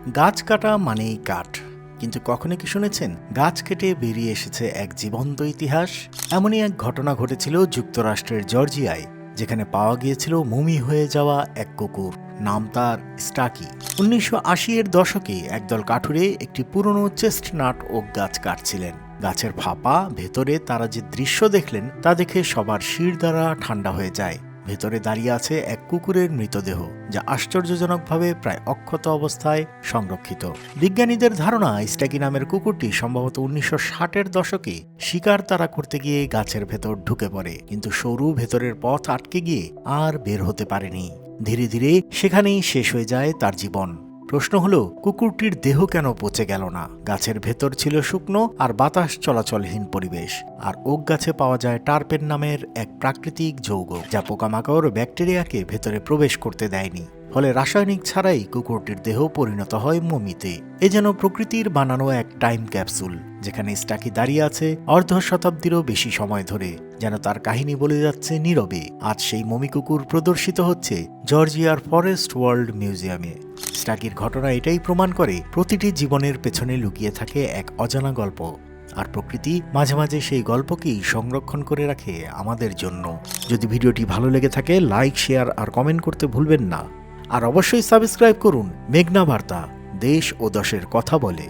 গাছ কাটা মানেই কাঠ, কিন্তু কখনো কি শুনেছেন গাছ কেটে বেরিয়ে এসেছে এক জীবন্ত ইতিহাস? এমনই এক ঘটনা ঘটেছিল যুক্তরাষ্ট্রের জর্জিয়ায়, যেখানে পাওয়া গিয়েছিল মমি হয়ে যাওয়া এক কুকুর। নাম তার স্টাকি। 1980-এর দশকে একদল কাঠুরে একটি পুরনো চেস্টনাট ওক গাছ কাটছিলেন। গাছের ফাঁপা ভেতরে তারা যে দৃশ্য দেখলেন তা দেখে সবার শিরদাঁড়া ঠান্ডা হয়ে যায়। ভেতরে দাঁড়িয়ে আছে এক কুকুরের মৃতদেহ, যা আশ্চর্যজনকভাবে প্রায় অক্ষত অবস্থায় সংরক্ষিত। বিজ্ঞানীদের ধারণা, স্টাকি নামের কুকুরটি সম্ভবত 1960-এর দশকে শিকার তাড়া করতে গিয়ে গাছের ভেতর ঢুকে পড়ে, কিন্তু সরু ভেতরের পথ আটকে গিয়ে আর বের হতে পারেনি। ধীরে ধীরে সেখানেই শেষ হয়ে যায় তার জীবন। প্রশ্ন হলো, কুকুরটির দেহ কেন পচে গেল না? গাছের ভেতর ছিল শুকনো আর বাতাস চলাচলহীন পরিবেশ, আর ওক গাছে পাওয়া যায় টারপেন নামের এক প্রাকৃতিক যৌগ, যা পোকামাকড় ও ব্যাকটেরিয়াকে ভেতরে প্রবেশ করতে দেয়নি। ফলে রাসায়নিক ছাড়াই কুকুরটির দেহ পরিণত হয় মমিতে। এ যেন প্রকৃতির বানানো এক টাইম ক্যাপসুল, যেখানে স্টাকি দাঁড়িয়ে আছে অর্ধ শতাব্দীরও বেশি সময় ধরে, যেন তার কাহিনী বলে যাচ্ছে নীরবে। আজ সেই মমি কুকুর প্রদর্শিত হচ্ছে জর্জিয়ার ফরেস্ট ওয়ার্ল্ড মিউজিয়ামে। স্টাকির ঘটনা এটাই প্রমাণ করে, প্রতিটি জীবনের পেছনে লুকিয়ে থাকে এক অজানা গল্প, আর প্রকৃতি মাঝে মাঝে সেই গল্পকেই সংরক্ষণ করে রাখে আমাদের জন্য। যদি ভিডিওটি ভালো লেগে থাকে, লাইক, শেয়ার আর কমেন্ট করতে ভুলবেন না। আর অবশ্যই সাবস্ক্রাইব করুন মেঘনা বার্তা, দেশ ও দশের কথা বলে।